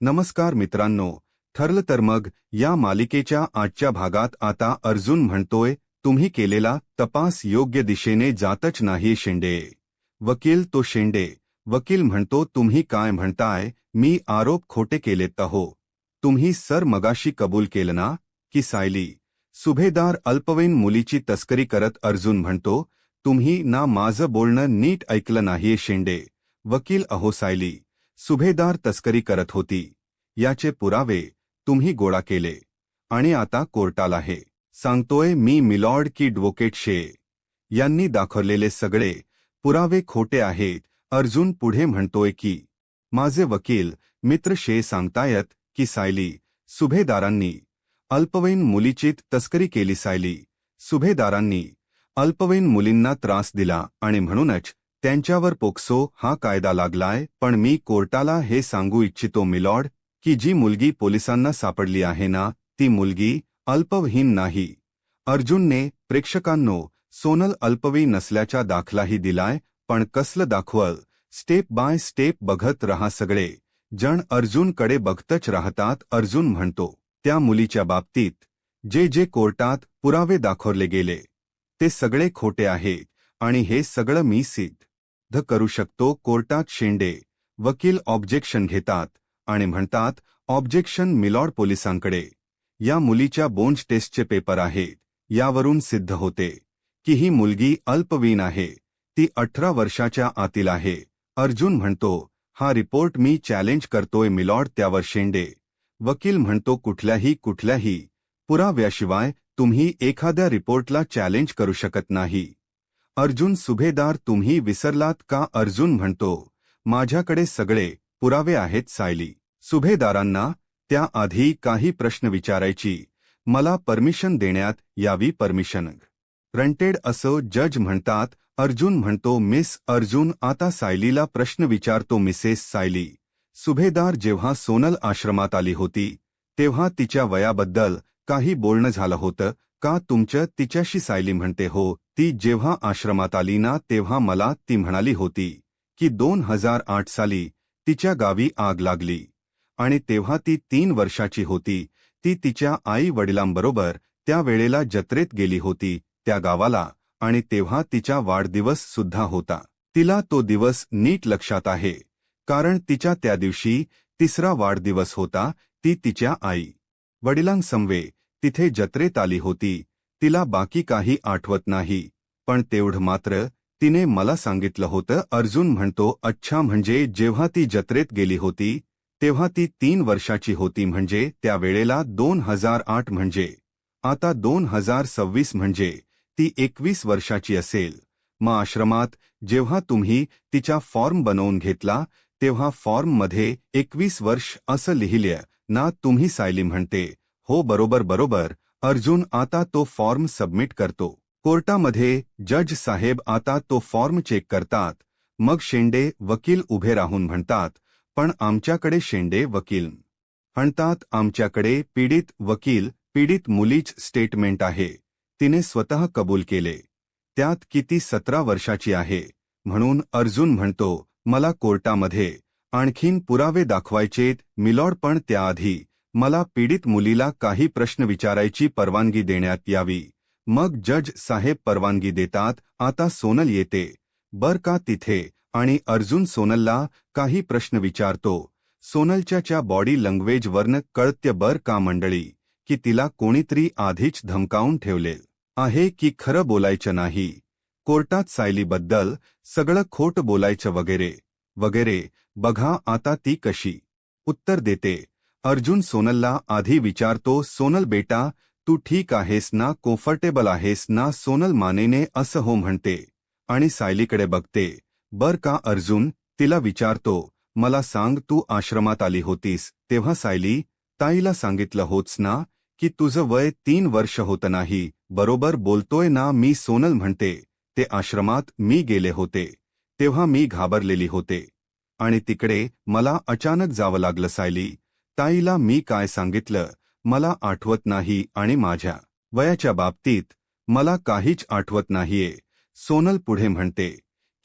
नमस्कार मित्रांनो, ठरलं तर मग या मालिकेच्या आजच्या भागात आता अर्जुन म्हणतोय, तुम्ही केलेला तपास योग्य दिशेने जातच नाही शेंडे. वकील तो शेंडे. वकील म्हणतो, तुम्ही काय म्हणताय, मी आरोप खोटे केलेत हो. तुम्ही सर मगाशी कबूल केलं ना, की सायली. सुभेदार अल्पवयीन मुलीची तस्करी करत अर्जुन म्हणतो, तुम्ही ना माझं बोलणं नीट ऐकलं नाहीये शेंडे. वकील अहो सायली, सुभेदार तस्करी करत होती. याचे पुरावे तुम्ही गोळा केले. आणि आता कोर्टाला हे सांगतोय मी मिलॉर्ड की ॲडव्होकेट शे यांनी दाखवलेले सगळे पुरावे खोटे आहेत. अर्जुन पुढे म्हणतोय की माझे वकील मित्र शे सांगतायत की सायली सुभेदारांनी अल्पवयीन मुलीची तस्करी केली. सायली सुभेदारांनी अल्पवयीन मुलींना त्रास दिला आणि म्हणूनच त्यांच्यावर पोक्सो हा कायदा लागलाय. पण मी कोर्टाला हे सांगू इच्छितो मिलॉर्ड की जी मुलगी पोलिसांना सापडली आहे ना, ती मुलगी अल्पवयीन नाही. अर्जुनने प्रेक्षकांनो सोनल अल्पवयीन नसल्याचा दाखलाही दिलाय. पण कसलं दाखवल, स्टेप बाय स्टेप बघत रहा. सगळे जण अर्जुनकडे बघतच राहतात. अर्जुन म्हणतो, त्या मुलीच्या बाबतीत जे जे कोर्टात पुरावे दाखवले गेले ते सगळे खोटे आहेत आणि हे सगळं मी सिद्ध करू शकतो कोर्टात. शेंडे वकील ऑब्जेक्शन घेतात आणि म्हणतात, ऑब्जेक्शन मिलॉर्ड. पोलिसांकडे या मुलीच्या बोन्स टेस्टचे पेपर आहेत. यावरून सिद्ध होते की ही मुलगी अल्पवयीन आहे. ती 18 वर्षाच्या आतील आहे. अर्जुन म्हणतो, हा रिपोर्ट मी चॅलेंज करतोय मिलॉर्ड. त्यावर शेंडे वकील म्हणतो, कुठल्याही पुराव्याशिवाय तुम्ही एखाद्या रिपोर्टला चॅलेंज करू शकत नाही. अर्जुन सुभेदार तुम्ही विसरलात का? अर्जुन म्हणतो, माझ्याकडे सगळे पुरावे आहेत. सायली सुभेदारांना त्याआधी काही प्रश्न विचारायची मला परमिशन देण्यात यावी. परमिशन ग्रंटेड असो जज म्हणतात. अर्जुन म्हणतो, मिस अर्जुन आता सायलीला प्रश्न विचारतो. मिसेस सायली सुभेदार जेव्हा सोनल आश्रमात आली होती तेव्हा तिच्या वयाबद्दल काही बोलणं झालं होतं का तुमचं तिच्याशी? सायली म्हणते, हो. ती जेव्हा आश्रमात आली ना तेव्हा मला ती म्हणाली होती की 2008 साली तिच्या गावी आग लागली आणि तेव्हा ती 3 वर्षाची होती. ती तिच्या आई वडिलांबरोबर त्या वेळेला जत्रेत गेली होती त्या गावाला आणि तेव्हा तिचा वाढदिवस सुद्धा होता. तिला तो दिवस नीट लक्षात आहे कारण तिच्या त्या दिवशी 3रा वाढदिवस होता. ती तिच्या आई वडिलांसमवे तिथे जत्रेत आली होती. तिला बाकी काही आठवत नाही, पण तेवढं मात्र तिने मला सांगितलं होतं. अर्जुन म्हणतो, अच्छा, म्हणजे जेव्हा ती जत्रेत गेली होती तेव्हा ती 3 वर्षाची होती. म्हणजे त्या वेळेला 2008 म्हणजे आता 2026 म्हणजे ती 21 वर्षाची असेल. मग आश्रमात जेव्हा तुम्ही तिचा फॉर्म बनवून घेतला तेव्हा फॉर्ममध्ये 21 वर्ष असं लिहिलं ना तुम्ही? सायली म्हणते, हो बरोबर. अर्जुन आता तो फॉर्म सबमिट करतो कोर्टामध्ये. जज साहेब आता तो फॉर्म चेक करतात. मग शेंडे वकील उभे राहून म्हणतात, पण आमच्याकडे शेंडे वकील म्हणतात, आमच्याकडे पीडित मुलीच स्टेटमेंट आहे. तिने स्वतः कबूल केले. त्यात किती 17 वर्षाची आहे. म्हणून अर्जुन म्हणतो, मला कोर्टामध्ये आणखीन पुरावे दाखवायचेत मिलॉर्ड. पण त्याआधी मला पीडित मुलीला काही प्रश्न विचारायची परवानगी देण्यात यावी. मग जज साहेब परवानगी देतात. आता सोनल येते बर का तिथे आणि अर्जुन सोनलला काही प्रश्न विचारतो. सोनलच्या बॉडी लँग्वेजवरनं कळतं बर का मंडळी की तिला कोणीतरी आधीच धमकावून ठेवले आहे की खरं बोलायचं नाही. कोर्टात सायलीबद्दल सगळं खोटं बोलायचं वगैरे. बघा आता ती कशी उत्तर देते. अर्जुन सोनलला आधी विचारतो, सोनल बेटा तू ठीक आहेस ना, कम्फर्टेबल आहेस ना? सोनल मानेने असं हो म्हणते आणि सायलीकडे बघते. बर का? अर्जुन तिला विचारतो, मला सांग, तू आश्रमात आली होतीस तेव्हा सायली ताईला सांगितलं होतस ना की तुझं वय 3 वर्ष होतं नाही? बरोबर बोलतोय ना मी? सोनल म्हणते, ते आश्रमात मी गेले होते तेव्हा मी घाबरलेली होते आणि तिकडे मला अचानक जावं लागलं. सायली ताईला मी काय सांगितलं मला आठवत नाही आणि माझ्या वयाच्या बाबतीत मला काहीच आठवत नाहीये. सोनल पुढे म्हणते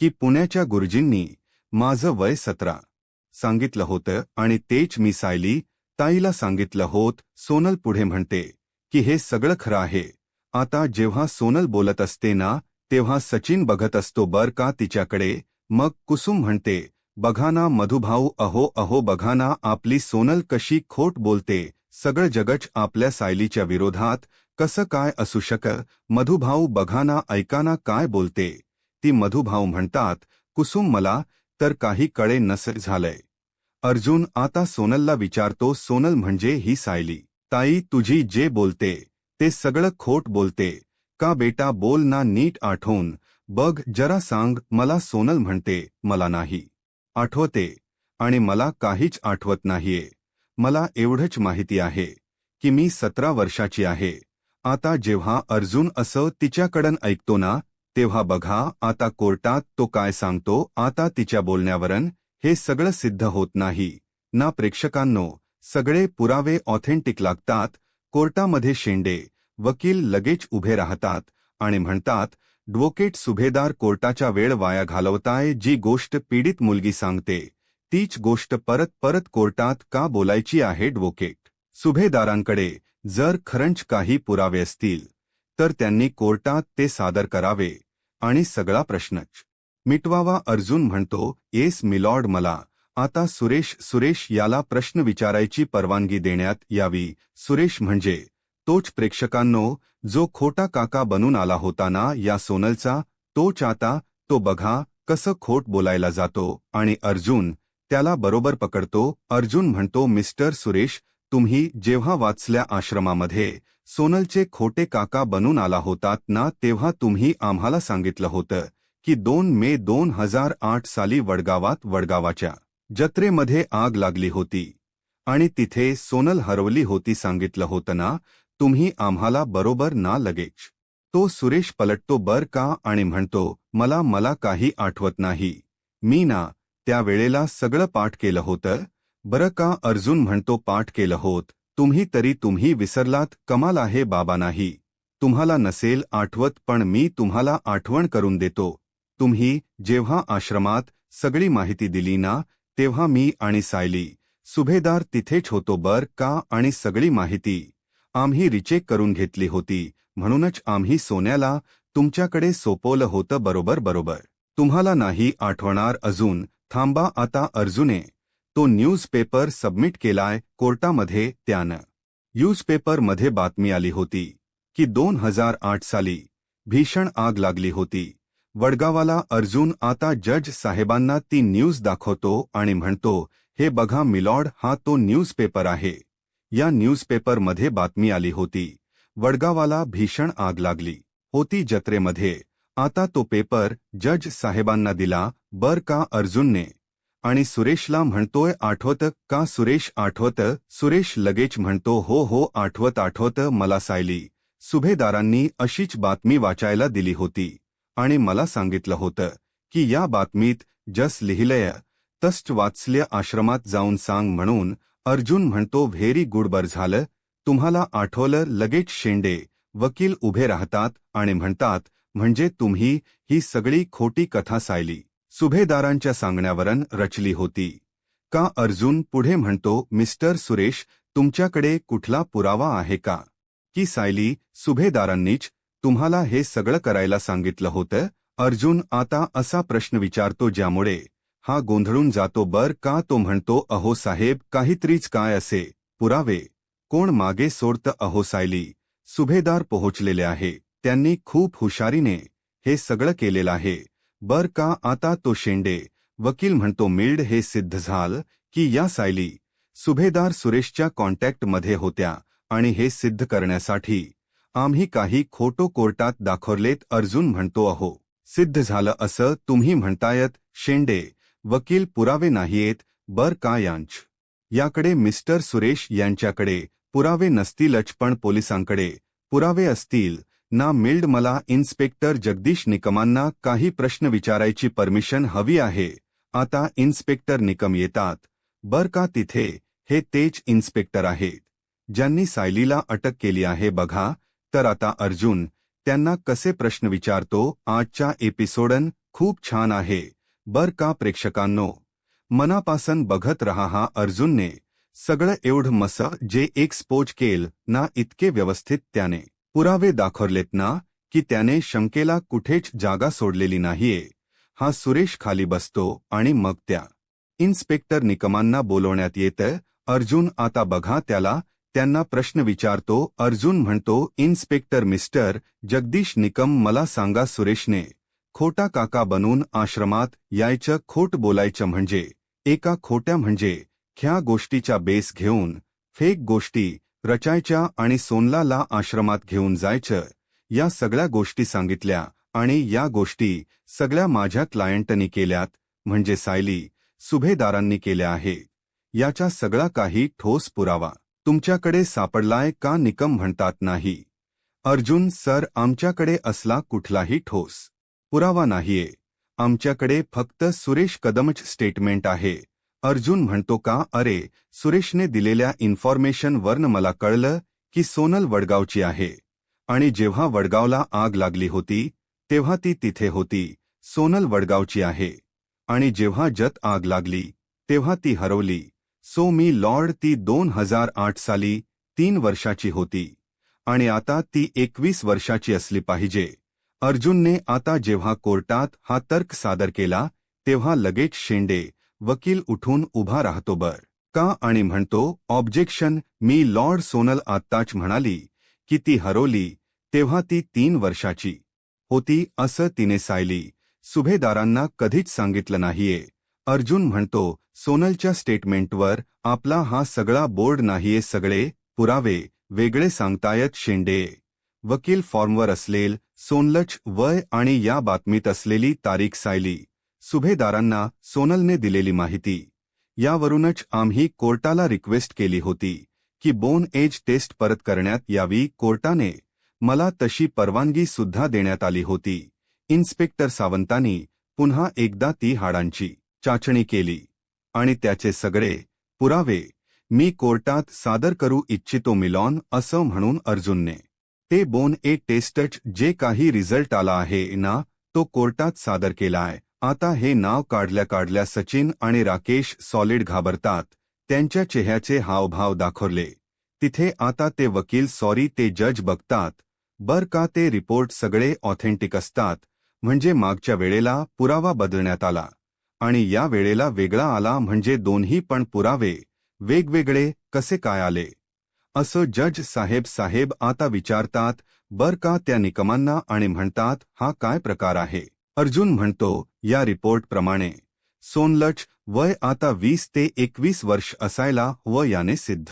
की पुण्याच्या गुरुजींनी माझं वय 17 सांगितलं होतं आणि तेच मी सायली ताईला सांगितलं होत. सोनल पुढे म्हणते की हे सगळं खरं आहे. आता जेव्हा सोनल बोलत असते ना तेव्हा सचिन बघत असतो बर का तिच्याकडे. मग कुसुम म्हणते बघा ना मधुभाऊ, अहो अहो बघा ना आपली सोनल कशी खोट बोलते. सगळं जगच आपल्या सायलीच्या विरोधात कसं काय असू शकतं. मधुभाऊ बघा ना ऐका ना काय बोलते ती. मधुभाऊ म्हणतात कुसुम मला तर काही कळे नसेल झालंय. अर्जुन आता सोनलला विचारतो सोनल म्हणजे ही सायली ताई तुझी जे बोलते ते सगळं खोट बोलते का बेटा, बोल ना नीट आठवून बघ जरा सांग मला. सोनल म्हणते मला नाही आठवते आणि मला काहीच आठवत नाहीये. मला एवढंच माहिती आहे की मी 17 वर्षाची आहे. आता जेव्हा अर्जुन असं तिच्याकडून ऐकतो ना तेव्हा बघा आता कोर्टात तो काय सांगतो. आता तिच्या बोलण्यावरून हे सगळं सिद्ध होत नाही ना प्रेक्षकांनो. सगळे पुरावे ऑथेंटिक लागतात. कोर्टामध्ये शेंडे वकील लगेच उभे राहतात आणि म्हणतात ॲडव्होकेट सुभेदार कोर्टाचा वेळ वाया घालवताय. जी गोष्ट पीडित मुलगी सांगते तीच गोष्ट परत परत कोर्टात का बोलायची आहे. ॲडव्होकेट सुभेदारांकडे जर खरंच काही पुरावे असतील तर त्यांनी कोर्टात ते सादर करावे आणि सगळा प्रश्नच मिटवावा. अर्जुन म्हणतो येस मिलॉर्ड, मला आता सुरेश याला प्रश्न विचारायची परवानगी देण्यात यावी. सुरेश म्हणजे तोच प्रेक्षकांनो जो खोटा काका बनून आला होता ना या सोनलचा, तोच आता. तो बघा कसं खोट बोलायला जातो आणि अर्जुन त्याला बरोबर पकडतो. अर्जुन म्हणतो मिस्टर सुरेश, तुम्ही जेव्हा वाचल्या आश्रमामध्ये सोनलचे खोटे काका बनून आला होतात ना तेव्हा तुम्ही आम्हाला सांगितलं होतं की 2 मे 2008 साली वडगावाच्या जत्रेमध्ये आग लागली होती आणि तिथे सोनल हरवली होती. सांगितलं होतं ना तुम्ही आम्हाला बरोबर ना. लगेच तो सुरेश पलटतो बर का आणि म्हणतो मला काही आठवत नाही. मी ना त्या वेळेला सगळं पाठ केलं होतं बरं का. अर्जुन म्हणतो पाठ केलं होत तुम्ही विसरलात. कमाल आहे बाबा. नाही तुम्हाला नसेल आठवत पण मी तुम्हाला आठवण करून देतो. तुम्ही जेव्हा आश्रमात सगळी माहिती दिली ना तेव्हा मी आणि सायली सुभेदार तिथेच होतो बर का आणि सगळी माहिती आम्ही रिचेक करून घेतली होती. म्हणूनच आम्ही सोन्याला तुमच्याकडे सोपवलं होतं. बरोबर. तुम्हाला नाही आठवणार. अजून थांबा आता. अर्जुने तो न्यूजपेपर सबमिट केलाय कोर्टामध्ये. त्यानं न्यूजपेपरमध्ये बातमी आली होती की 2008 साली भीषण आग लागली होती वडगावाला. अर्जुन आता जज साहेबांना ती न्यूज दाखवतो आणि म्हणतो हे बघा मिलॉर्ड, हा तो न्यूजपेपर आहे. या न्यूजपेपरमध्ये बातमी आली होती वडगावाला भीषण आग लागली होती जत्रेमध्ये. आता तो पेपर जज साहेबांना दिला बर का अर्जुनने आणि सुरेशला म्हणतोय आठवतं का सुरेश, आठवतं. सुरेश लगेच म्हणतो हो आठवतं मला. सायली सुभेदारांनी अशीच बातमी वाचायला दिली होती आणि मला सांगितलं होतं की या बातमीत जस लिहिलंय तस्ट वाचल्या, आश्रमात जाऊन सांग म्हणून. अर्जुन म्हणतो व्हेरी गुड, बर झालं तुम्हाला आठवलं. लगेच शेंडे वकील उभे राहतात आणि म्हणतात म्हणजे तुम्ही ही सगळी खोटी कथा सायली सुभेदारांच्या सांगण्यावरून रचली होती का. अर्जुन पुढे म्हणतो मिस्टर सुरेश, तुमच्याकडे कुठला पुरावा आहे का की सायली सुभेदारांनीच तुम्हाला हे सगळं करायला सांगितलं होतं. अर्जुन आता असा प्रश्न विचारतो ज्यामुळे हा गोंधळून जातो बर का. तो म्हणतो अहो साहेब काहीतरीच काय असे पुरावे कोण मागे सोडतं. अहो सायली सुभेदार पोहोचलेले आहे, त्यांनी खूप हुशारीने हे सगळं केलेलं आहे बर का. आता तो शेंडे वकील म्हणतो मिल्ड, हे सिद्ध झालं की या सायली सुभेदार सुरेशच्या कॉन्टॅक्टमध्ये होत्या आणि हे सिद्ध करण्यासाठी आम्ही काही खोटो कोर्टात दाखवलेत. अर्जुन म्हणतो अहो सिद्ध झालं असं तुम्ही म्हणतायत. शेंडे वकील पुरावे नाहीयेत बर का याकडे. मिस्टर सुरेश यांच्याकडे पुरावे नसतीलच पण पोलिसांकडे पुरावे असतील ना. मिल्ड, मला इन्स्पेक्टर जगदीश निकमांना काही प्रश्न विचारायची परमिशन हवी आहे. आता इन्स्पेक्टर निकम येतात बर का. तिथे हे तेच इन्स्पेक्टर आहेत ज्यांनी सायलीला अटक केली आहे बघा. तर आता अर्जुन त्यांना कसे प्रश्न विचारतो. आजचा एपिसोडन खूप छान आहे बर का प्रेक्षकांनो. मनापासून बघत रहा हा अर्जुनने सगळं एवढं मस जे एक्सपोज केल ना इतके व्यवस्थित त्याने पुरावे दाखवलेत ना की त्याने शंकेला कुठेच जागा सोडलेली नाहीये. हा सुरेश खाली बसतो आणि मग त्या इन्स्पेक्टर निकमांना बोलवण्यात येतं. अर्जुन आता बघा त्याला. त्यांना प्रश्न विचारतो. अर्जुन म्हणतो, इन्स्पेक्टर मिस्टर जगदीश निकम, मला सांगा, सुरेशने खोटा काका बनून आश्रमात यायचं, खोट बोलायचं म्हणजे एका खोट्या म्हणजे ह्या गोष्टीचा बेस घेऊन फेक गोष्टी रचायच्या आणि सोनलाला आश्रमात घेऊन जायचं. या सगळ्या गोष्टी सांगितल्या आणि या गोष्टी सगळ्या माझ्या क्लायंटनी केल्यात, म्हणजे सायली सुभेदारांनी केल्या आहे. याचा सगळा काही ठोस पुरावा तुमच्याकडे सापडलाय का? निकम म्हणतात, नाही अर्जुन सर, आमच्याकडे असला कुठलाही ठोस पुरावा नाहीये. आमच्याकडे फक्त सुरेश कदमच स्टेटमेंट आहे. अर्जुन म्हणतो, का? अरे, सुरेशने दिलेल्या इन्फॉर्मेशनवरून मला कळलं की सोनल वडगावची आहे आणि जेव्हा वडगावला आग लागली होती तेव्हा ती तिथे होती. सोनल वडगावची आहे आणि जेव्हा जत आग लागली तेव्हा ती हरवली. सो मी लॉर्ड, ती 2008 साली 3 वर्षाची होती आणि आता ती 21 वर्षाची असली पाहिजे. अर्जुनने आता जेव्हा कोर्टात हा तर्क सादर केला तेव्हा लगेच शेंडे वकील उठून उभा राहतो बर का आणि म्हणतो, ऑब्जेक्शन मी लॉर्ड, सोनल आत्ताच म्हणाली की ती हरवली तेव्हा ती 3 वर्षाची होती असं तिने सायली सुभेदारांना कधीच सांगितलं नाहीये. अर्जुन म्हणतो, सोनलच्या स्टेटमेंटवर आपला हा सगळा बोर्ड नाहीये, सगळे पुरावे वेगळे सांगतायत. शेंडे वकील फॉर्मवर असलेल सोनलच वय आणि या बातमीत असलेली तारीख, सायली सुभेदारांना सोनलने दिलेली माहिती, यावरूनच आम्ही कोर्टाला रिक्वेस्ट केली होती की बोन एज टेस्ट परत करण्यात यावी. कोर्टाने मला तशी परवानगी सुद्धा देण्यात आली होती. इन्स्पेक्टर सावंतांनी पुन्हा एकदा ती हाडांची चाचणी केली आणि त्याचे सगळे पुरावे मी कोर्टात सादर करू इच्छितो मिलॉन, असं म्हणून अर्जुनने ते बोन ए टेस्टच जे काही रिझल्ट आला आहे ना तो कोर्टात सादर केलाय. आता हे नाव काढल्या सचिन आणि राकेश सॉलिड घाबरतात. त्यांच्या चेहऱ्याचे हावभाव दाखवले तिथे. आता ते वकील सॉरी ते जज बघतात बर का. ते रिपोर्ट सगळे ऑथेंटिक असतात, म्हणजे मागच्या वेळेला पुरावा बदलण्यात आला आणि या वेळेला वेगळा आला, म्हणजे दोन्ही पण पुरावे वेगवेगळे कसे काय आले असं जज साहेब आता विचारतात बर का त्या निकमांना आणि म्हणतात, हा काय प्रकार आहे? अर्जुन म्हणतो, या रिपोर्टप्रमाणे सोनलच वय आता 20 ते 21 वर्ष असायला व याने सिद्ध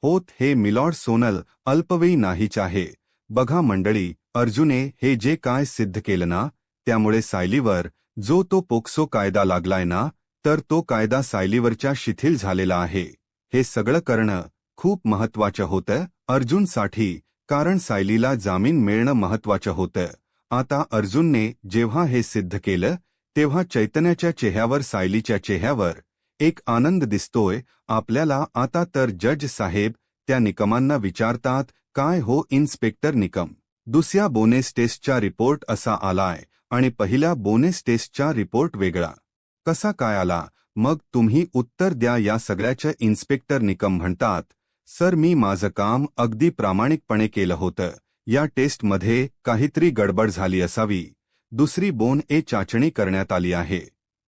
होत हे मिलॉर्ड सोनल अल्पवयी नाहीच आहे. बघा मंडळी, अर्जुने हे जे काय सिद्ध केलं ना त्यामुळे सायलीवर जो तो पोक्सो कायदा लागलाय ना, तर तो कायदा सायलीवरच्या शिथिल झालेला आहे. हे सगळं करणं खूप महत्वाचं होतं अर्जुनसाठी, कारण सायलीला जामीन मिळणं महत्वाचं होतं. आता अर्जुनने जेव्हा हे सिद्ध केलं तेव्हा चैतन्याच्या चेहऱ्यावर, सायलीच्या चेहऱ्यावर एक आनंद दिसतोय आपल्याला. आता तर जज साहेब त्या निकमांना विचारतात, काय हो इन्स्पेक्टर निकम, दुसऱ्या बोनेस टेस्टचा रिपोर्ट असा आलाय आणि पहिल्या बोनेस टेस्टचा रिपोर्ट वेगळा कसा काय आला? मग तुम्ही उत्तर द्या या सगळ्याचं. इन्स्पेक्टर निकम म्हणतात, सर मी माझं काम अगदी प्रामाणिकपणे केलं होतं. या टेस्टमध्ये काहीतरी गडबड झाली असावी. दुसरी बोन ए चाचणी करण्यात आली आहे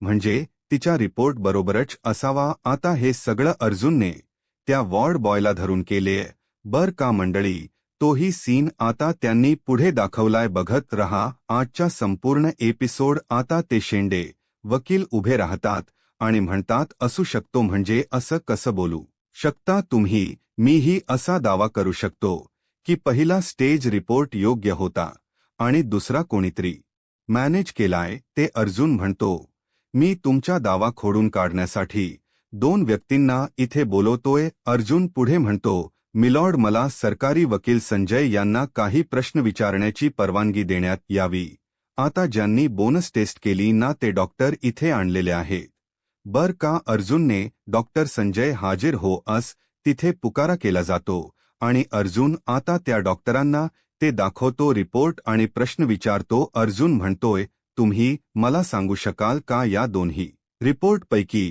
म्हणजे तिचा रिपोर्ट बरोबरच असावा. आता हे सगळं अर्जुनने त्या वॉर्ड बॉयला धरून केलेय बर का मंडळी. तोही सीन आता त्यांनी पुढे दाखवलाय. बघत रहा आजचा संपूर्ण एपिसोड. आता ते शेंडे वकील उभे राहतात आणि म्हणतात, असू शकतो म्हणजे असं कसं बोलू शकता तुम्ही? मीही असा दावा करू शकतो की पहिला स्टेज रिपोर्ट योग्य होता आणि दुसरा कोणीतरी मॅनेज केलाय. ते अर्जुन म्हणतो, मी तुमचा दावा खोडून काढण्यासाठी 2 व्यक्तींना इथे बोलवतोय. अर्जुन पुढे म्हणतो, मिलॉर्ड मला सरकारी वकील संजय यांना काही प्रश्न विचारण्याची परवानगी देण्यात यावी. आता ज्यांनी बोनस टेस्ट केली ना ते डॉक्टर इथे आणलेले आहेत बर का. अर्जुनने डॉक्टर संजय हाजीर हो अस तिथे पुकारा केला जातो आणि अर्जुन आता त्या डॉक्टरांना ते दाखवतो रिपोर्ट आणि प्रश्न विचारतो. अर्जुन म्हणतोय, तुम्ही मला सांगू शकाल का या दोन्ही रिपोर्टपैकी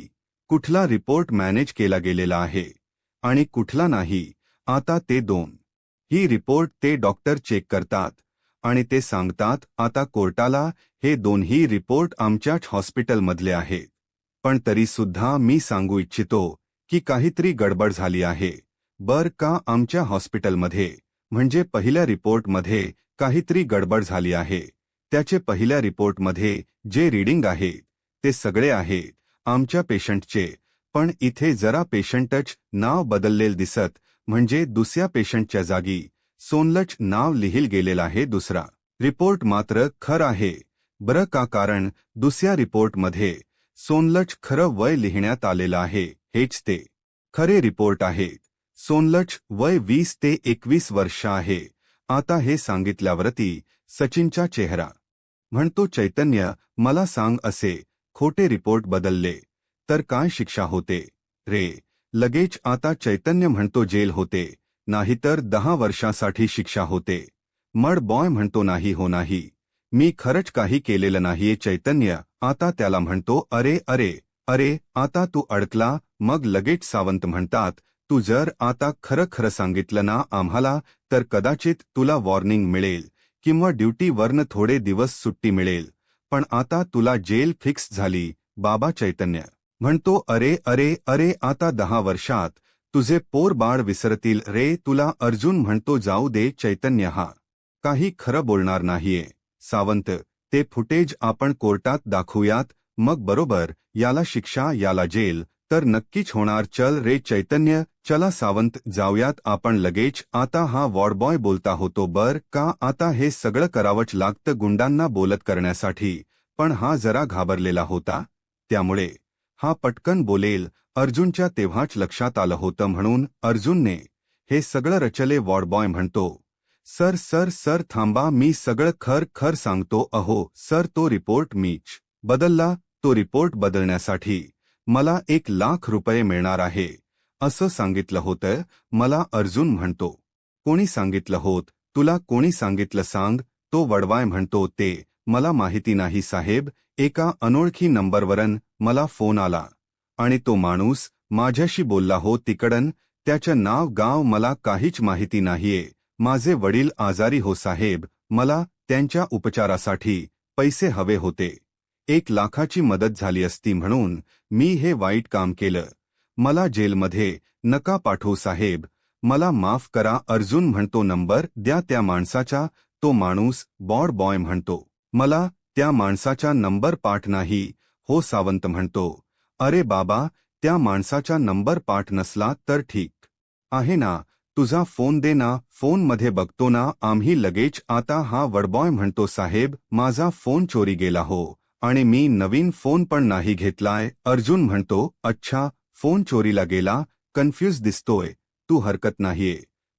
कुठला रिपोर्ट मॅनेज केला गेलेला आहे आणि कुठला नाही. आता ते दोन ही रिपोर्ट ते डॉक्टर चेक करतात आणि ते सांगतात आता कोर्टाला हे दोन्ही रिपोर्ट आमच्याच हॉस्पिटलमधले आहेत. पण तरी सुद्धा मी सांगू इच्छितो की काहीतरी गडबड झाली आहे. बर का आमच्या हॉस्पिटलमध्ये म्हणजे पहिल्या रिपोर्टमध्ये काहीतरी गडबड झाली आहे. त्याचे पहिल्या रिपोर्टमध्ये जे रीडिंग आहे ते सगळे आहे आमच्या पेशंटचे, पण इथे जरा पेशंटच नाव बदललेलं दिसत, म्हणजे दुसऱ्या पेशंटच्या जागी सोनलच नाव लिहिल गेलेलं आहे. दुसरा रिपोर्ट मात्र खरं आहे बरं का, कारण दुसऱ्या रिपोर्टमध्ये सोनलच खरं वय लिहिण्यात आलेलं आहे. हेच ते खरे रिपोर्ट आहेत. सोनलच वय 20 ते 21 वर्ष आहे. आता हे सांगितल्यावरती सचिनचा चेहरा म्हणतो चैतन्य मला सांग, असे खोटे रिपोर्ट बदलले तर काय शिक्षा होते रे? लगेच आता चैतन्य म्हणतो जेल होते, नाहीतर 10 वर्षासाठी शिक्षा होते. मड बॉय म्हणतो नाही हो नाही, मी खरंच काही केलेलं नाहीये. चैतन्य आता त्याला म्हणतो अरे अरे अरे आता तू अडकला. मग लगेच सावंत म्हणतात तू जर आता खरं खरं सांगितलं ना आम्हाला तर कदाचित तुला वॉर्निंग मिळेल किंवा ड्युटीवरनं थोडे दिवस सुट्टी मिळेल, पण आता तुला जेल फिक्स झाली बाबा. चैतन्य म्हणतो अरे अरे अरे आता 10 वर्षात तुझे पोर बाळ विसरतील रे तुला. अर्जुन म्हणतो जाऊ दे चैतन्य हा काही खरं बोलणार नाहीये. सावंत ते फुटेज आपण कोर्टात दाखवूयात मग बरोबर, याला शिक्षा याला जेल तर नक्कीच होणार. चल रे चैतन्य चला सावंत जाऊयात आपण लगेच. आता हा वॉर्डबॉय बोलता होतो बर का, आता हे सगळं करावंच लागतं गुंडांना बोलत करण्यासाठी, पण हा जरा घाबरलेला होता त्यामुळे हा पटकन बोलेल. अर्जुनच्या तेव्हाच लक्षात आलं होतं म्हणून अर्जुनने हे सगळं रचले. वॉर्डबॉय म्हणतो सर सर सर थांबा, मी सगळं खर सांगतो. अहो सर तो रिपोर्ट मीच बदलला, तो रिपोर्ट बदलण्यासाठी मला 1 लाख रुपये मिळणार आहे असं सांगितलं होतं मला. अर्जुन म्हणतो कोणी सांगितलं होत तुला, कोणी सांगितलं सांग? तो वडवाय म्हणतो ते मला माहिती नाही साहेब, एका अनोळखी नंबरवरून मला फोन आला आणि तो माणूस माझ्याशी बोलला हो तिकडन, त्याचं नाव गाव मला काहीच माहिती नाहीये. माझे वडील आजारी हो साहेब, मला त्यांच्या उपचारासाठी पैसे हवे होते. 1 लाखाची मदत झाली असती म्हणून मी हे वाईट काम केलं. मला जेलमध्ये नका पाठवू साहेब, मला माफ करा. अर्जुन म्हणतो नंबर द्या त्या माणसाचा. तो माणूस बॉड बॉय म्हणतो मला त्या माणसाचा नंबर पाठ नाही हो. सावंत म्हणतो अरे बाबा त्या माणसाचा नंबर पाठ नसला तर ठीक आहे ना, तुझा फोन दे ना, फोनमध्ये बघतो ना आम्ही लगेच. आता हा वडबॉय म्हणतो साहेब माझा फोन चोरी गेला हो आणि मी नवीन फोन पण नाही घेतलाय. अर्जुन म्हणतो अच्छा फोन चोरीला गेला, कन्फ्यूज दिसतोय तू. हरकत नाहीये,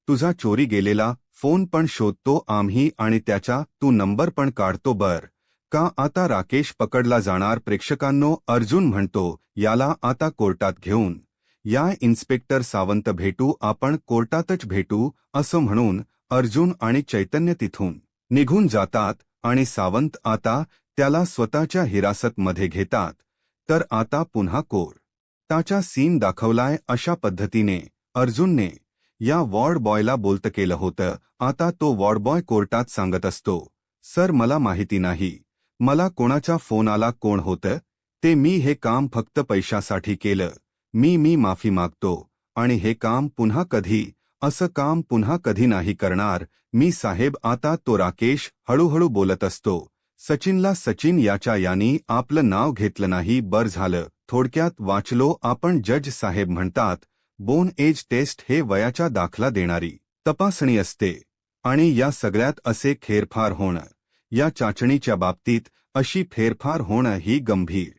तुझा चोरी गेलेला फोन पण शोधतो आम्ही आणि त्याचा तू नंबर पण काढतो बर का. आता राकेश पकडला जाणार प्रेक्षकांनो. अर्जुन म्हणतो याला आता कोर्टात घेऊन या इन्स्पेक्टर सावंत भेटू आपण कोर्टातच भेटू असं म्हणून अर्जुन आणि चैतन्य तिथून निघून जातात आणि सावंत आता त्याला स्वतःच्या हिरासतमध्ये घेतात. तर आता पुन्हा कोर्टाचा सीन दाखवलाय अशा पद्धतीने अर्जुनने या वॉर्ड बॉयला बोलत केलं होतं. आता तो वॉर्ड बॉय कोर्टात सांगत असतो सर मला माहिती नाही मला कोणाचा फोन आला, कोण होतं ते, मी हे काम फक्त पैशासाठी केलं, मी माफी मागतो आणि हे काम पुन्हा कधी असं काम पुन्हा कधी नाही करणार मी साहेब. आता तो राकेश हळूहळू बोलत असतो सचिनला. सचिन याच्या यानी आपलं नाव घेतलं नाही, बर झालं थोडक्यात वाचलो आपण. जज साहेब म्हणतात बोन एज टेस्ट हे वयाचा दाखला देणारी तपासणी असते आणि या सगळ्यात असे फेरफार होणं, या चाचणीच्या बाबतीत अशी फेरफार होणं ही गंभीर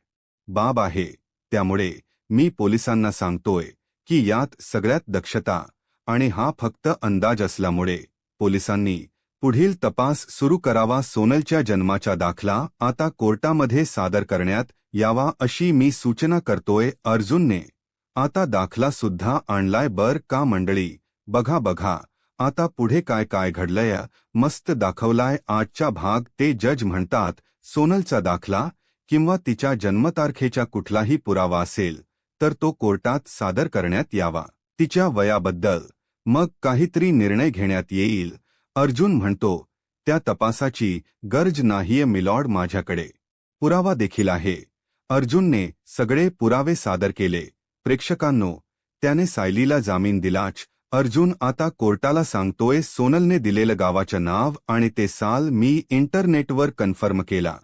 बाब आहे. त्यामुळे मी पोलिसांना सांगतोय की यात सगळ्यात दक्षता आणि हा फक्त अंदाज असल्यामुळे पोलिसांनी पुढील तपास सुरू करावा. सोनलच्या जन्माचा दाखला आता कोर्टामध्ये सादर करण्यात यावा अशी मी सूचना करतोय. अर्जुनने आता दाखला सुद्धा आणलाय बर का. मंडळी बघा आता पुढे काय घडलंय मस्त दाखवलाय आजचा भाग. ते जज म्हणतात सोनलचा दाखला किंवा तिच्या जन्मतारखेचा कुठलाही पुरावा असेल तर तो कोर्टात सादर करण्यात यावा. तिच्या वयाबद्दल मग काहीतरी निर्णय घेण्यात येईल. अर्जुन म्हणतो, त्या तपासाची गरज नाहीये मिलॉर्ड, माझ्याकडे पुरावा देखील आहे. अर्जुनने सगळे पुरावे सादर केले. प्रेक्षकांनो, त्याने सायलीला जामीन दिलाच. अर्जुन आता कोर्टाला सांगतोय, सोनलने दिलेलं गावाचं नाव आणि ते साल मी इंटरनेटवर कन्फर्म केला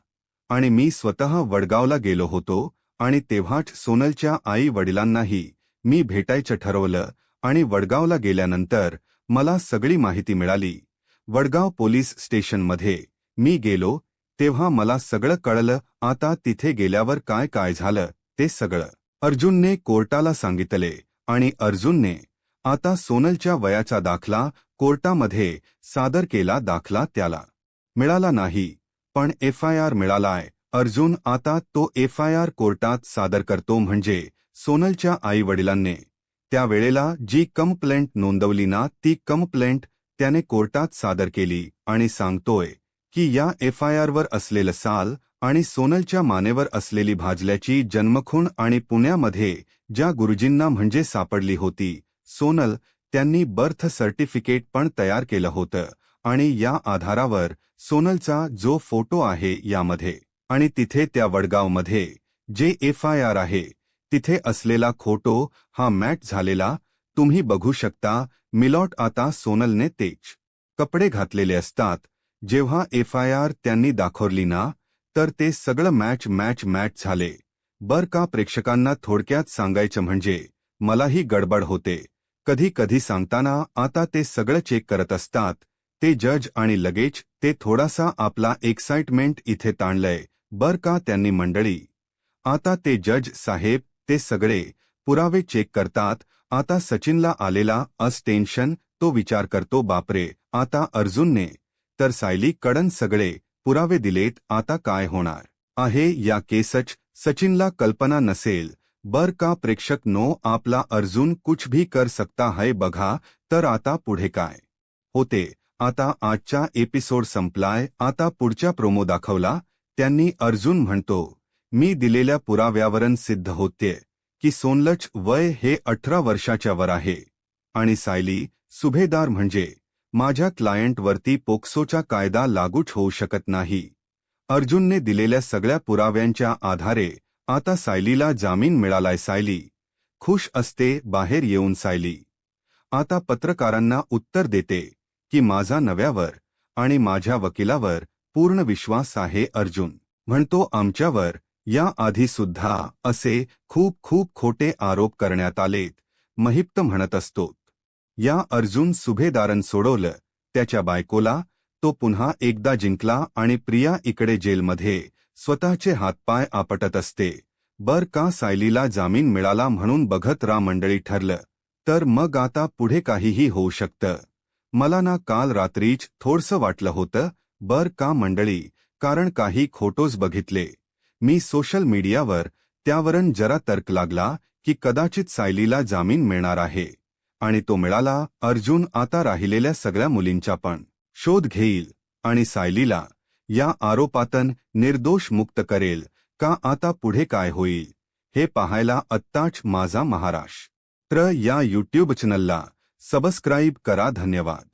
आणि मी स्वतः वडगावला गेलो होतो आणि तेव्हाच सोनलच्या आई वडिलांनाही मी भेटायचं ठरवलं आणि वडगावला गेल्यानंतर मला सगळी माहिती मिळाली. वडगाव पोलीस स्टेशनमध्ये मी गेलो तेव्हा मला सगळं कळलं. आता तिथे गेल्यावर काय काय झालं ते सगळं अर्जुनने कोर्टाला सांगितले आणि अर्जुनने आता सोनलच्या वयाचा दाखला कोर्टामध्ये सादर केला. दाखला त्याला मिळाला नाही, पण FIR मिळालाय. अर्जुन आता तो FIR कोर्टात सादर करतो. म्हणजे सोनलच्या आईवडिलांनी त्यावेळेला जी कंप्लेंट नोंदवली ना, ती कंप्लेंट त्याने कोर्टात सादर केली आणि सांगतोय की या FIRवर असलेलं साल आणि सोनलच्या मानेवर असलेली भाजल्याची जन्मखूण आणि पुण्यामध्ये ज्या गुरुजींना म्हणजे सापडली होती सोनल, त्यांनी बर्थ सर्टिफिकेट पण तयार केलं होतं आणि या आधारावर सोनलचा जो फोटो आहे यामध्ये आणि तिथे त्या वडगावमध्ये जे FIR आहे तिथे असलेला फोटो हा मॅच झालेला तुम्ही बघू शकता. मिलॉट आता सोनलने तेच कपडे घातलेले असतात जेव्हा FIR त्यांनी दाखवली ना, तर ते सगळं मॅच झाले. बर का प्रेक्षकांना थोडक्यात सांगायचं म्हणजे मलाही गडबड होते कधी कधी सांगताना. आता ते सगळं चेक करत असतात ते जज आणि लगेच ते थोडासा आपला एक्साइटमेंट इथे ताणलंय बर का त्यांनी मंडळी. आता ते जज साहेब ते सगळे पुरावे चेक करतात. आता सचिनला आलेला टेन्शन, तो विचार करतो, बापरे, आता अर्जुनने तर सायली कडन सगळे पुरावे दिलेत, आता काय होणार आहे या केसच. सचिनला कल्पना नसेल बर का प्रेक्षक नो, आपला अर्जुन कुछ भी कर सकता है. बघा तर आता पुढे काय होते. आता आजचा एपिसोड संपलाय. आता पुढच्या प्रोमो दाखवला त्यांनी. अर्जुन म्हणतो, मी दिलेल्या पुराव्यावरून सिद्ध होते की सोनलच वय हे 18 वर्षाच्या वर आहे आणि सायली सुभेदार म्हणजे माझ्या क्लायंटवरती पोक्सोचा कायदा लागूच होऊ शकत नाही. अर्जुनने दिलेल्या सगळ्या पुराव्यांच्या आधारे आता सायलीला जामीन मिळालाय. सायली खुश असते बाहेर येऊन. सायली आता पत्रकारांना उत्तर देते की माझा नव्यावर आणि माझ्या वकिलावर पूर्ण विश्वास आहे. अर्जुन म्हणतो, आमच्यावर या आधी सुद्धा असे खूप खूप खोटे आरोप करण्यात आलेत. महिप्त म्हणत असतो, या अर्जुन सुभेदारन सोडवलं त्याच्या बायकोला. तो पुन्हा एकदा जिंकला आणि प्रिया इकडे जेलमध्ये स्वतःचे हातपाय आपटत असते. बर का सायलीला जामीन मिळाला म्हणून बघत रा मंडळी. ठरलं तर मग आता पुढे काहीही होऊ शकतं. मला ना काल रात्रीच थोडसं वाटलं होतं बर का मंडळी, कारण काही फोटोज बघितले मी सोशल मीडियावर, त्यावरून जरा तर्क लागला की कदाचित सायलीला जामीन मिळणार आहे आणि तो मिळाला. अर्जुन आता राहिलेल्या सगळ्या मुलींचा पण शोध घेईल आणि सायलीला या आरोपातून निर्दोष मुक्त करेल का. आता पुढे काय होईल हे पाहायला आत्ताच माझा महाराष्ट्र या YouTube चॅनलला सबस्क्राईब करा. धन्यवाद.